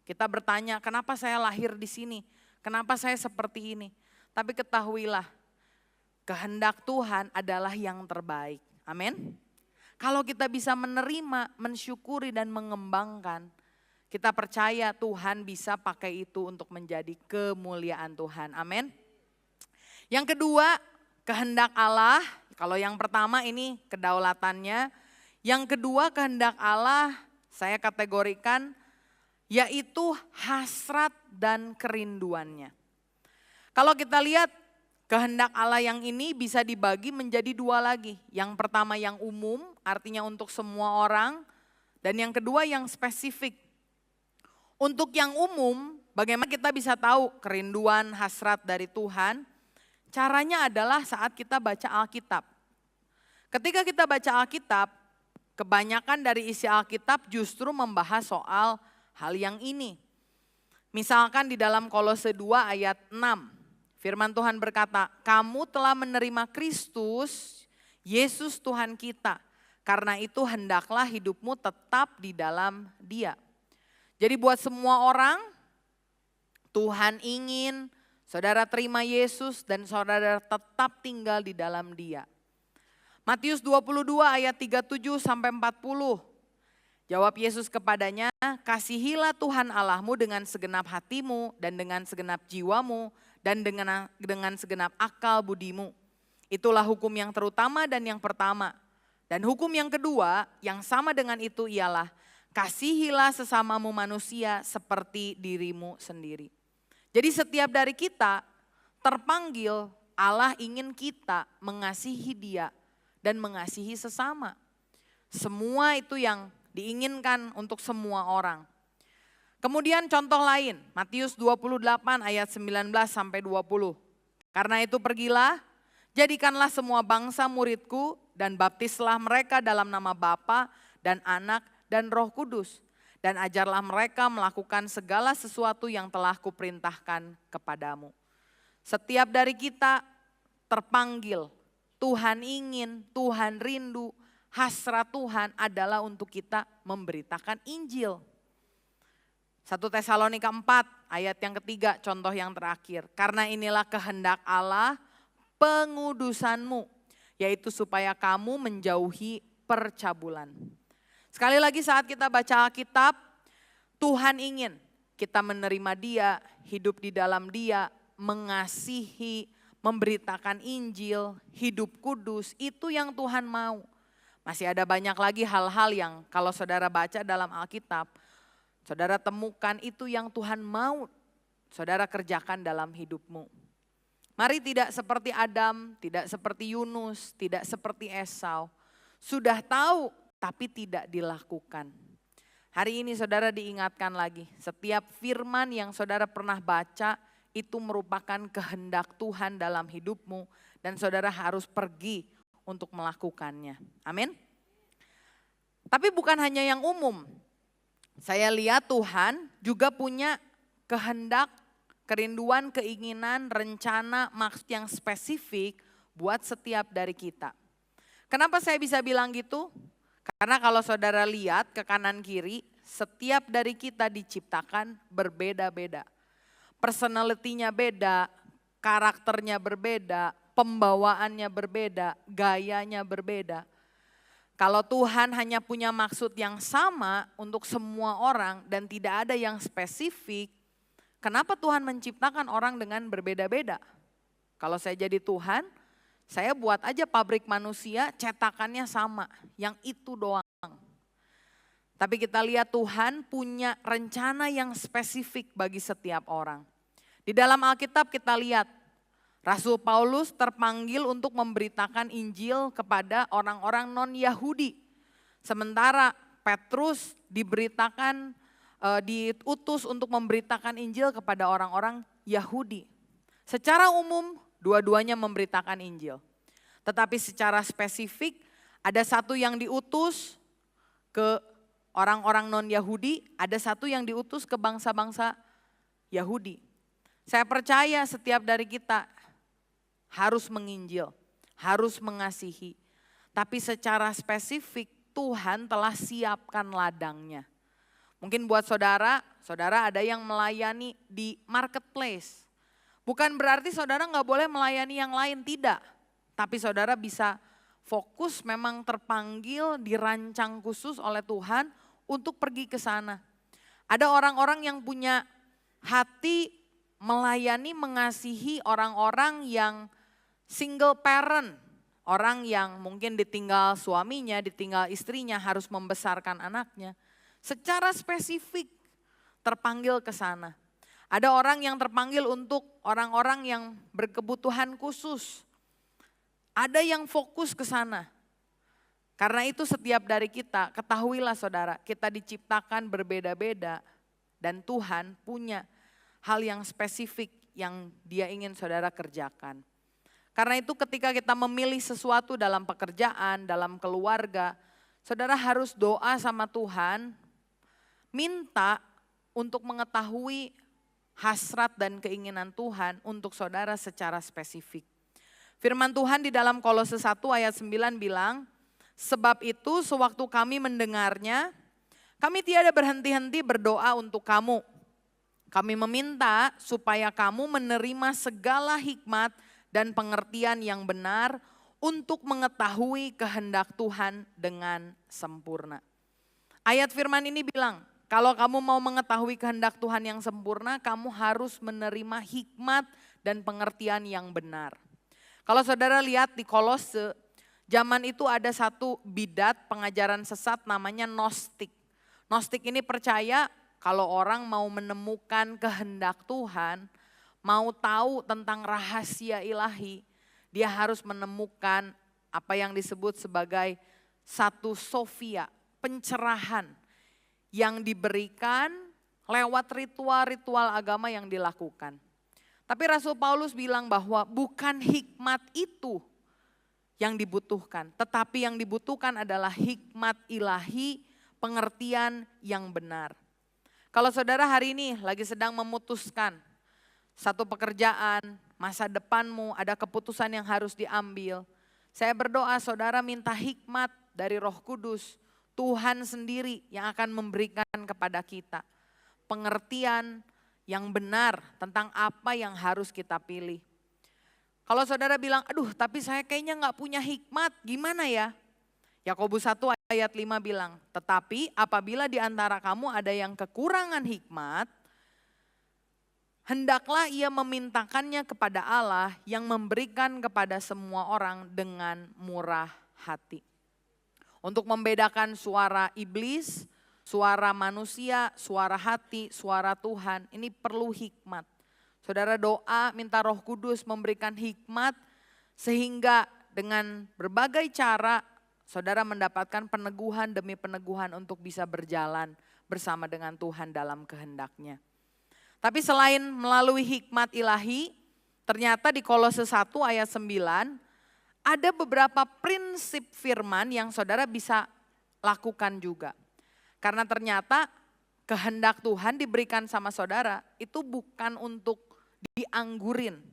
Kita bertanya, kenapa saya lahir di sini? Kenapa saya seperti ini? Tapi ketahuilah, kehendak Tuhan adalah yang terbaik. Amin. Kalau kita bisa menerima, mensyukuri dan mengembangkan, kita percaya Tuhan bisa pakai itu untuk menjadi kemuliaan Tuhan. Amin. Yang kedua, kehendak Allah. Kalau yang pertama ini kedaulatannya. Yang kedua, kehendak Allah saya kategorikan yaitu hasrat dan kerinduannya. Kalau kita lihat kehendak Allah yang ini bisa dibagi menjadi dua lagi. Yang pertama yang umum, artinya untuk semua orang. Dan yang kedua yang spesifik. Untuk yang umum, bagaimana kita bisa tahu kerinduan, hasrat dari Tuhan? Caranya adalah saat kita baca Alkitab. Ketika kita baca Alkitab, kebanyakan dari isi Alkitab justru membahas soal hal yang ini. Misalkan di dalam Kolose 2 ayat 6. Firman Tuhan berkata, kamu telah menerima Kristus, Yesus Tuhan kita. Karena itu hendaklah hidupmu tetap di dalam Dia. Jadi buat semua orang, Tuhan ingin saudara terima Yesus dan saudara tetap tinggal di dalam Dia. Matius 22 ayat 37 sampai 40. Jawab Yesus kepadanya, kasihilah Tuhan Allahmu dengan segenap hatimu dan dengan segenap jiwamu dan dengan segenap akal budimu. Itulah hukum yang terutama dan yang pertama. Dan hukum yang kedua yang sama dengan itu ialah kasihilah sesamamu manusia seperti dirimu sendiri. Jadi setiap dari kita terpanggil Allah ingin kita mengasihi Dia dan mengasihi sesama. Semua itu yang diinginkan untuk semua orang. Kemudian contoh lain, Matius 28 ayat 19 sampai 20. Karena itu pergilah, jadikanlah semua bangsa muridku dan baptislah mereka dalam nama Bapa dan Anak dan Roh Kudus. Dan ajarlah mereka melakukan segala sesuatu yang telah kuperintahkan kepadamu. Setiap dari kita terpanggil, Tuhan ingin, Tuhan rindu, hasrat Tuhan adalah untuk kita memberitakan Injil. 1 Tesalonika 4 ayat yang ketiga, contoh yang terakhir. Karena inilah kehendak Allah pengudusanmu, yaitu supaya kamu menjauhi percabulan. Sekali lagi saat kita baca Alkitab, Tuhan ingin kita menerima Dia, hidup di dalam Dia, mengasihi, memberitakan Injil, hidup kudus, itu yang Tuhan mau. Masih ada banyak lagi hal-hal yang kalau saudara baca dalam Alkitab, saudara temukan itu yang Tuhan mau saudara kerjakan dalam hidupmu. Mari tidak seperti Adam, tidak seperti Yunus, tidak seperti Esau. Sudah tahu tapi tidak dilakukan. Hari ini saudara diingatkan lagi, setiap firman yang saudara pernah baca itu merupakan kehendak Tuhan dalam hidupmu dan saudara harus pergi untuk melakukannya. Amin. Tapi bukan hanya yang umum. Saya lihat Tuhan juga punya kehendak, kerinduan, keinginan, rencana, maksud yang spesifik buat setiap dari kita. Kenapa saya bisa bilang gitu? Karena kalau saudara lihat ke kanan kiri, setiap dari kita diciptakan berbeda-beda. Personalitinya beda, karakternya berbeda, pembawaannya berbeda, gayanya berbeda. Kalau Tuhan hanya punya maksud yang sama untuk semua orang dan tidak ada yang spesifik, kenapa Tuhan menciptakan orang dengan berbeda-beda? Kalau saya jadi Tuhan, saya buat aja pabrik manusia cetakannya sama, yang itu doang. Tapi kita lihat Tuhan punya rencana yang spesifik bagi setiap orang. Di dalam Alkitab kita lihat Rasul Paulus terpanggil untuk memberitakan Injil kepada orang-orang non-Yahudi. Sementara Petrus diutus untuk memberitakan Injil kepada orang-orang Yahudi. Secara umum dua-duanya memberitakan Injil. Tetapi secara spesifik ada satu yang diutus ke orang-orang non-Yahudi, ada satu yang diutus ke bangsa-bangsa Yahudi. Saya percaya setiap dari kita harus menginjil, harus mengasihi. Tapi secara spesifik Tuhan telah siapkan ladangnya. Mungkin buat saudara, saudara ada yang melayani di marketplace. Bukan berarti saudara nggak boleh melayani yang lain, tidak. Tapi saudara bisa fokus, memang terpanggil, dirancang khusus oleh Tuhan untuk pergi ke sana. Ada orang-orang yang punya hati melayani, mengasihi orang-orang yang single parent. Orang yang mungkin ditinggal suaminya, ditinggal istrinya, harus membesarkan anaknya. Secara spesifik terpanggil ke sana. Ada orang yang terpanggil untuk orang-orang yang berkebutuhan khusus. Ada yang fokus ke sana. Karena itu setiap dari kita, ketahuilah saudara, kita diciptakan berbeda-beda. Dan Tuhan punya hal yang spesifik yang Dia ingin saudara kerjakan. Karena itu ketika kita memilih sesuatu dalam pekerjaan, dalam keluarga, saudara harus doa sama Tuhan, minta untuk mengetahui hasrat dan keinginan Tuhan untuk saudara secara spesifik. Firman Tuhan di dalam Kolose 1 ayat 9 bilang, sebab itu sewaktu kami mendengarnya, kami tiada berhenti-henti berdoa untuk kamu. Kami meminta supaya kamu menerima segala hikmat dan pengertian yang benar untuk mengetahui kehendak Tuhan dengan sempurna. Ayat firman ini bilang, kalau kamu mau mengetahui kehendak Tuhan yang sempurna, kamu harus menerima hikmat dan pengertian yang benar. Kalau saudara lihat di Kolose, zaman itu ada satu bidat pengajaran sesat namanya Gnostik. Gnostik ini percaya kalau orang mau menemukan kehendak Tuhan, mau tahu tentang rahasia ilahi, dia harus menemukan apa yang disebut sebagai satu sofia, pencerahan yang diberikan lewat ritual-ritual agama yang dilakukan. Tapi Rasul Paulus bilang bahwa bukan hikmat itu yang dibutuhkan, tetapi yang dibutuhkan adalah hikmat ilahi, pengertian yang benar. Kalau saudara hari ini lagi sedang memutuskan satu pekerjaan, masa depanmu, ada keputusan yang harus diambil, saya berdoa saudara minta hikmat dari Roh Kudus. Tuhan sendiri yang akan memberikan kepada kita pengertian yang benar tentang apa yang harus kita pilih. Kalau saudara bilang, aduh tapi saya kayaknya gak punya hikmat, gimana ya? Yakobus 1 ayat 5 bilang, tetapi apabila di antara kamu ada yang kekurangan hikmat, hendaklah ia memintakannya kepada Allah yang memberikan kepada semua orang dengan murah hati. Untuk membedakan suara iblis, suara manusia, suara hati, suara Tuhan, ini perlu hikmat. Saudara doa minta Roh Kudus memberikan hikmat sehingga dengan berbagai cara saudara mendapatkan peneguhan demi peneguhan untuk bisa berjalan bersama dengan Tuhan dalam kehendaknya. Tapi selain melalui hikmat ilahi, ternyata di Kolose 1 ayat 9 ada beberapa prinsip firman yang saudara bisa lakukan juga. Karena ternyata kehendak Tuhan diberikan sama saudara itu bukan untuk dianggurin.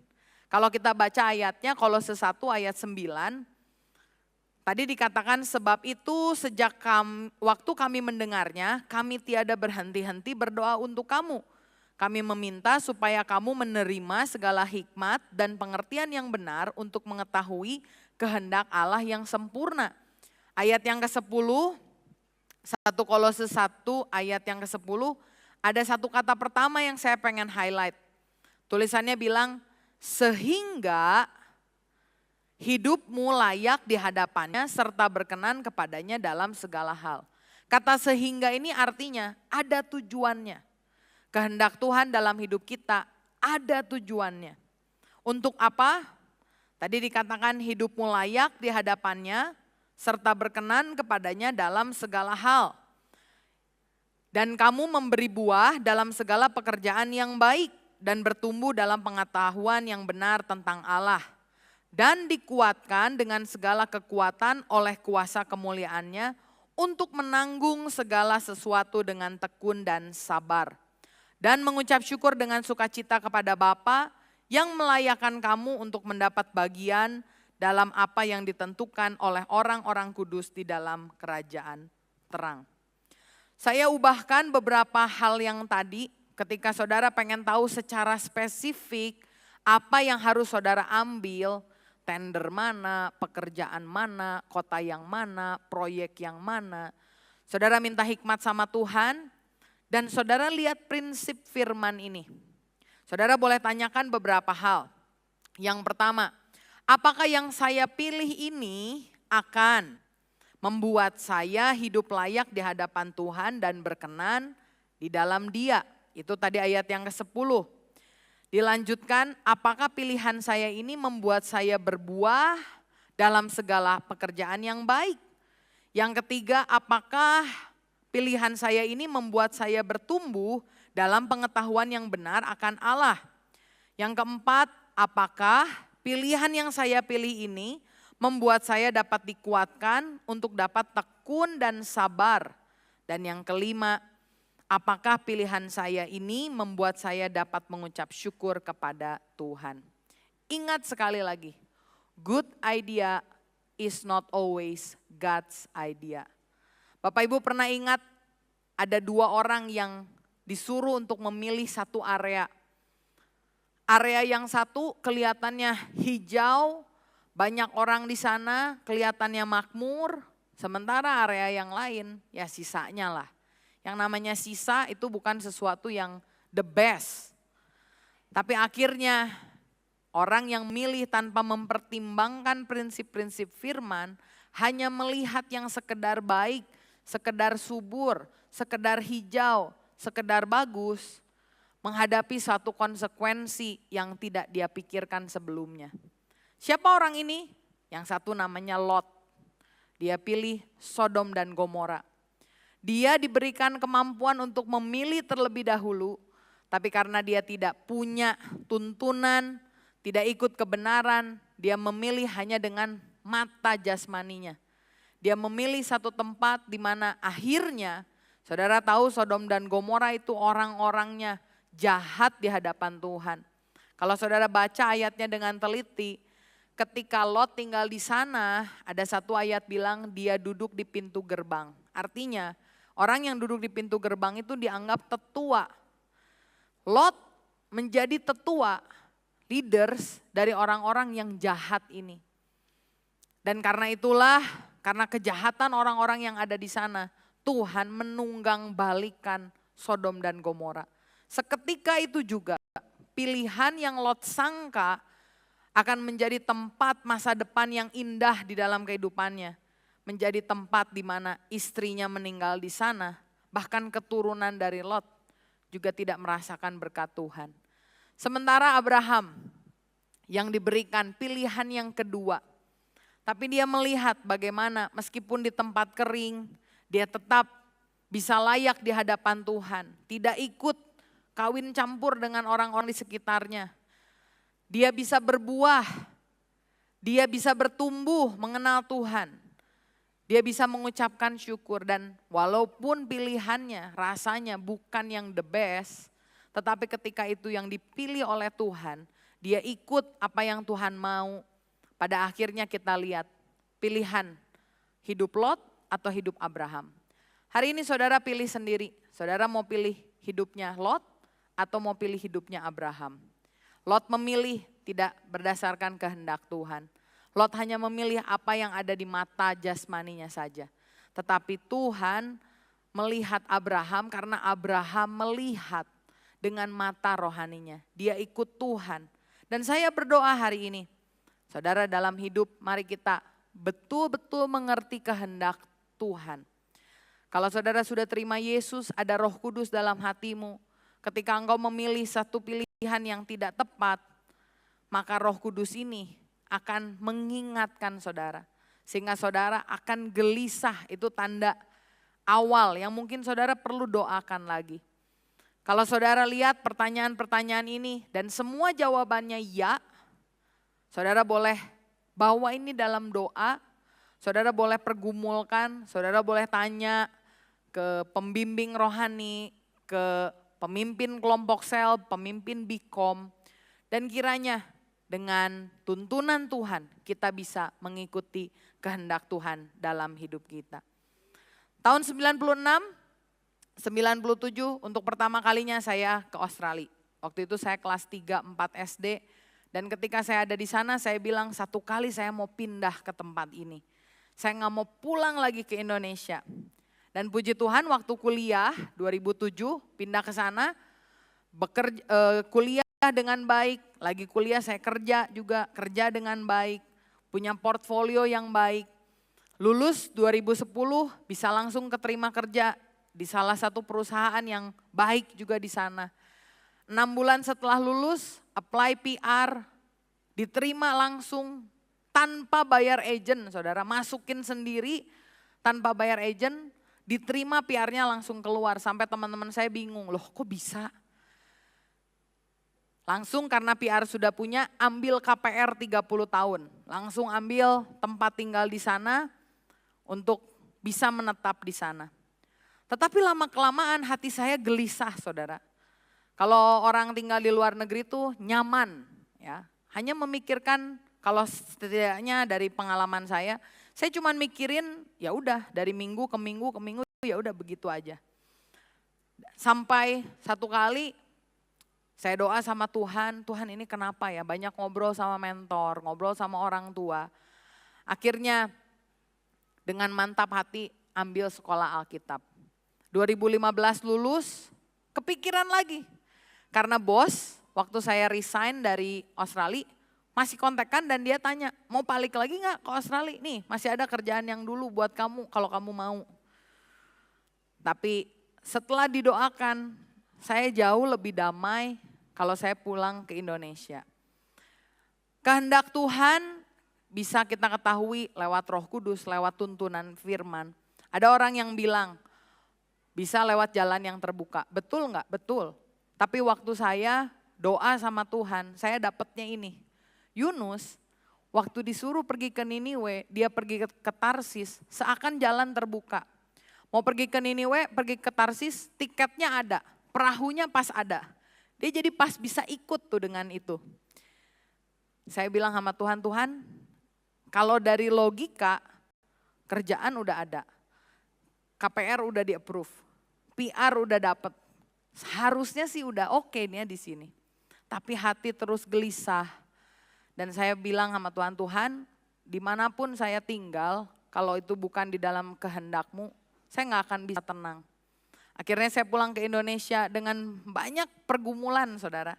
Kalau kita baca ayatnya Kolose 1 ayat 9, tadi dikatakan sebab itu sejak waktu kami mendengarnya, kami tiada berhenti-henti berdoa untuk kamu. Kami meminta supaya kamu menerima segala hikmat dan pengertian yang benar untuk mengetahui kehendak Allah yang sempurna. Ayat yang ke-10, 1 Kolose 1 ayat yang ke-10, ada satu kata pertama yang saya pengen highlight. Tulisannya bilang, sehingga hidupmu layak di hadapannya serta berkenan kepadanya dalam segala hal. Kata sehingga ini artinya ada tujuannya. Kehendak Tuhan dalam hidup kita ada tujuannya. Untuk apa? Tadi dikatakan hidupmu layak di hadapannya serta berkenan kepadanya dalam segala hal. Dan kamu memberi buah dalam segala pekerjaan yang baik dan bertumbuh dalam pengetahuan yang benar tentang Allah. Dan dikuatkan dengan segala kekuatan oleh kuasa kemuliaannya untuk menanggung segala sesuatu dengan tekun dan sabar. Dan mengucap syukur dengan sukacita kepada Bapa yang melayakkan kamu untuk mendapat bagian dalam apa yang ditentukan oleh orang-orang kudus di dalam kerajaan terang. Saya ubahkan beberapa hal yang tadi ketika saudara pengen tahu secara spesifik Apa yang harus saudara ambil, tender mana, pekerjaan mana, kota yang mana, proyek yang mana. Saudara minta hikmat sama Tuhan dan saudara lihat prinsip firman ini. Saudara boleh tanyakan beberapa hal. Yang pertama, apakah yang saya pilih ini akan membuat saya hidup layak di hadapan Tuhan dan berkenan di dalam Dia? Itu tadi ayat yang ke-10. Dilanjutkan, apakah pilihan saya ini membuat saya berbuah dalam segala pekerjaan yang baik? Yang ketiga, apakah pilihan saya ini membuat saya bertumbuh dalam pengetahuan yang benar akan Allah? Yang keempat, apakah pilihan yang saya pilih ini membuat saya dapat dikuatkan untuk dapat tekun dan sabar? Dan yang kelima, apakah pilihan saya ini membuat saya dapat mengucap syukur kepada Tuhan? Ingat sekali lagi, good idea is not always God's idea. Bapak Ibu pernah ingat ada 2 orang yang disuruh untuk memilih satu area. Area yang satu kelihatannya hijau, banyak orang di sana, kelihatannya makmur. Sementara area yang lain ya sisanya lah. Yang namanya sisa itu bukan sesuatu yang the best. Tapi akhirnya orang yang milih tanpa mempertimbangkan prinsip-prinsip firman, hanya melihat yang sekedar baik, sekedar subur, sekedar hijau, sekedar bagus, menghadapi satu konsekuensi yang tidak dia pikirkan sebelumnya. Siapa orang ini? Yang satu namanya Lot. Dia pilih Sodom dan Gomora. Dia diberikan kemampuan untuk memilih terlebih dahulu, tapi karena dia tidak punya tuntunan, tidak ikut kebenaran, dia memilih hanya dengan mata jasmaninya. Dia memilih satu tempat di mana akhirnya, saudara tahu Sodom dan Gomora itu orang-orangnya jahat di hadapan Tuhan. Kalau saudara baca ayatnya dengan teliti, ketika Lot tinggal di sana, ada satu ayat bilang dia duduk di pintu gerbang. Artinya orang yang duduk di pintu gerbang itu dianggap tetua. Lot menjadi tetua, leaders dari orang-orang yang jahat ini. Dan karena itulah, karena kejahatan orang-orang yang ada di sana, Tuhan menunggang balikan Sodom dan Gomora. Seketika itu juga pilihan yang Lot sangka akan menjadi tempat masa depan yang indah di dalam kehidupannya. Menjadi tempat di mana istrinya meninggal di sana, bahkan keturunan dari Lot juga tidak merasakan berkat Tuhan. Sementara Abraham yang diberikan pilihan yang kedua, tapi dia melihat bagaimana meskipun di tempat kering, dia tetap bisa layak di hadapan Tuhan, tidak ikut kawin campur dengan orang-orang di sekitarnya. Dia bisa berbuah, dia bisa bertumbuh mengenal Tuhan. Dia bisa mengucapkan syukur dan walaupun pilihannya rasanya bukan yang the best, tetapi ketika itu yang dipilih oleh Tuhan, dia ikut apa yang Tuhan mau. Pada akhirnya kita lihat pilihan hidup Lot atau hidup Abraham. Hari ini saudara pilih sendiri, saudara mau pilih hidupnya Lot atau mau pilih hidupnya Abraham. Lot memilih tidak berdasarkan kehendak Tuhan. Lot hanya memilih apa yang ada di mata jasmaninya saja. Tetapi Tuhan melihat Abraham karena Abraham melihat dengan mata rohaninya. Dia ikut Tuhan. Dan saya berdoa hari ini, saudara dalam hidup mari kita betul-betul mengerti kehendak Tuhan. Kalau saudara sudah terima Yesus, ada Roh Kudus dalam hatimu. Ketika engkau memilih satu pilihan yang tidak tepat, maka Roh Kudus ini akan mengingatkan saudara. Sehingga saudara akan gelisah, itu tanda awal yang mungkin saudara perlu doakan lagi. Kalau saudara lihat pertanyaan-pertanyaan ini dan semua jawabannya ya, saudara boleh bawa ini dalam doa, saudara boleh pergumulkan, saudara boleh tanya ke pembimbing rohani, ke pemimpin kelompok sel, pemimpin Bikom, dan kiranya dengan tuntunan Tuhan kita bisa mengikuti kehendak Tuhan dalam hidup kita. Tahun 96, 97 untuk pertama kalinya saya ke Australia. Waktu itu saya kelas 3, 4 SD Dan ketika saya ada di sana, saya bilang 1 kali saya mau pindah ke tempat ini. Saya nggak mau pulang lagi ke Indonesia. Dan puji Tuhan waktu kuliah 2007 pindah ke sana, kuliah dengan baik. Lagi kuliah saya kerja juga, kerja dengan baik. Punya portfolio yang baik. Lulus 2010 bisa langsung keterima kerja di salah satu perusahaan yang baik juga di sana. 6 bulan setelah lulus, apply PR, diterima langsung tanpa bayar agent, saudara. Masukin sendiri tanpa bayar agent, diterima PR-nya langsung keluar. Sampai teman-teman saya bingung, loh kok bisa? Langsung karena PR sudah punya, ambil KPR 30 tahun. Langsung ambil tempat tinggal di sana untuk bisa menetap di sana. Tetapi lama-kelamaan hati saya gelisah, saudara. Kalau orang tinggal di luar negeri itu nyaman, ya. Hanya memikirkan, kalau setidaknya dari pengalaman saya cuma mikirin ya udah dari minggu ke minggu ya udah begitu aja. Sampai satu kali saya doa sama Tuhan, Tuhan ini kenapa ya? Banyak ngobrol sama mentor, ngobrol sama orang tua. Akhirnya dengan mantap hati ambil sekolah Alkitab. 2015 lulus, kepikiran lagi. Karena bos waktu saya resign dari Australia masih kontekan dan dia tanya, mau balik lagi gak ke Australia? Nih masih ada kerjaan yang dulu buat kamu kalau kamu mau. Tapi setelah didoakan, saya jauh lebih damai kalau saya pulang ke Indonesia. Kehendak Tuhan bisa kita ketahui lewat Roh Kudus, lewat tuntunan firman. Ada orang yang bilang bisa lewat jalan yang terbuka. Betul enggak? Betul. Tapi waktu saya doa sama Tuhan, saya dapatnya ini. Yunus waktu disuruh pergi ke Niniwe, dia pergi ke Tarsis, seakan jalan terbuka. Mau pergi ke Niniwe, pergi ke Tarsis, tiketnya ada, perahunya pas ada. Dia jadi pas bisa ikut tuh dengan itu. Saya bilang sama Tuhan, Tuhan kalau dari logika kerjaan udah ada. KPR udah di-approve, PR udah dapet. Harusnya sih udah oke nih ya di sini. Tapi hati terus gelisah. Dan saya bilang sama Tuhan, Tuhan dimanapun saya tinggal, kalau itu bukan di dalam kehendak-Mu, saya gak akan bisa tenang. Akhirnya saya pulang ke Indonesia dengan banyak pergumulan, saudara.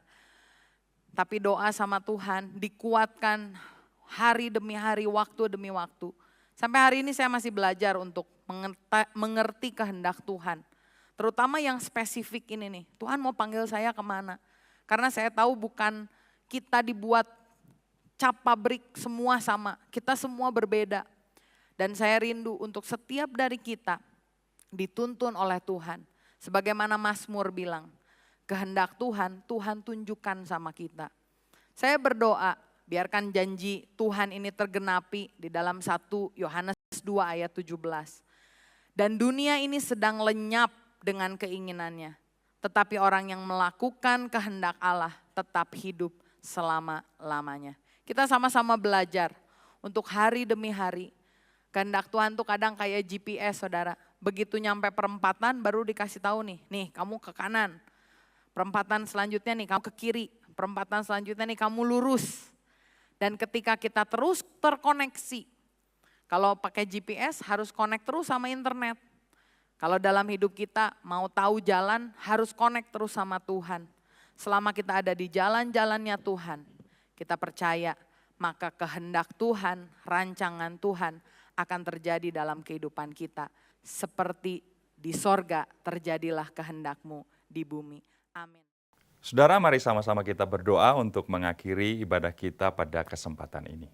Tapi doa sama Tuhan, dikuatkan hari demi hari, waktu demi waktu. Sampai hari ini saya masih belajar untuk mengerti kehendak Tuhan. Terutama yang spesifik ini nih, Tuhan mau panggil saya kemana. Karena saya tahu bukan kita dibuat cap pabrik semua sama, kita semua berbeda. Dan saya rindu untuk setiap dari kita dituntun oleh Tuhan. Sebagaimana Mazmur bilang, kehendak Tuhan, Tuhan tunjukkan sama kita. Saya berdoa, biarkan janji Tuhan ini tergenapi di dalam 1 Yohanes 2 ayat 17. Dan dunia ini sedang lenyap dengan keinginannya. Tetapi orang yang melakukan kehendak Allah tetap hidup selama-lamanya. Kita sama-sama belajar untuk hari demi hari. Kehendak Tuhan tuh kadang kayak GPS, saudara. Begitu nyampe perempatan baru dikasih tahu nih kamu ke kanan. Perempatan selanjutnya nih kamu ke kiri. Perempatan selanjutnya nih kamu lurus. Dan ketika kita terus terkoneksi, kalau pakai GPS harus connect terus sama internet. Kalau dalam hidup kita mau tahu jalan harus connect terus sama Tuhan. Selama kita ada di jalan-jalannya Tuhan, kita percaya maka kehendak Tuhan, rancangan Tuhan akan terjadi dalam kehidupan kita. Seperti di sorga terjadilah kehendak-Mu di bumi. Amin. Saudara, mari sama-sama kita berdoa untuk mengakhiri ibadah kita pada kesempatan ini.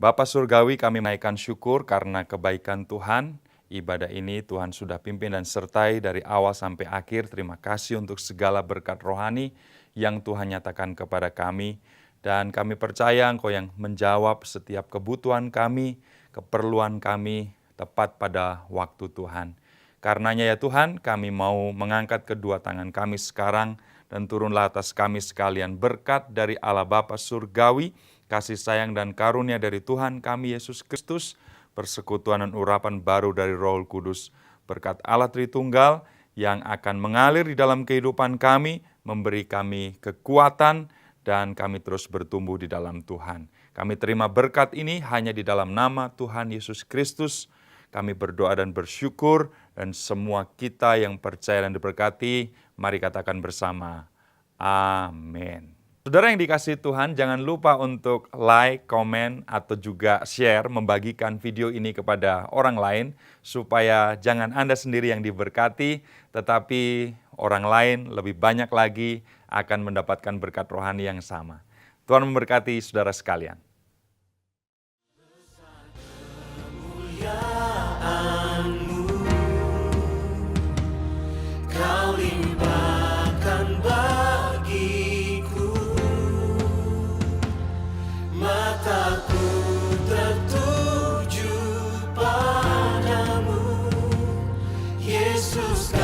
Bapa Surgawi, kami menaikkan syukur karena kebaikan Tuhan. Ibadah ini Tuhan sudah pimpin dan sertai dari awal sampai akhir. Terima kasih untuk segala berkat rohani yang Tuhan nyatakan kepada kami. Dan kami percaya Engkau yang menjawab setiap kebutuhan kami, keperluan kami tepat pada waktu Tuhan. Karenanya ya Tuhan, kami mau mengangkat kedua tangan kami sekarang dan turunlah atas kami sekalian berkat dari Allah Bapa Surgawi, kasih sayang dan karunia dari Tuhan kami Yesus Kristus, persekutuan dan urapan baru dari Roh Kudus, berkat Allah Tritunggal yang akan mengalir di dalam kehidupan kami, memberi kami kekuatan dan kami terus bertumbuh di dalam Tuhan. Kami terima berkat ini hanya di dalam nama Tuhan Yesus Kristus. Kami berdoa dan bersyukur, dan semua kita yang percaya dan diberkati, mari katakan bersama, amin. Saudara yang dikasihi Tuhan, jangan lupa untuk like, komen, atau juga share, membagikan video ini kepada orang lain, supaya jangan Anda sendiri yang diberkati, tetapi orang lain lebih banyak lagi akan mendapatkan berkat rohani yang sama. Tuhan memberkati saudara sekalian. Kau limpahkan bagiku, mataku tertuju padamu, Yesus.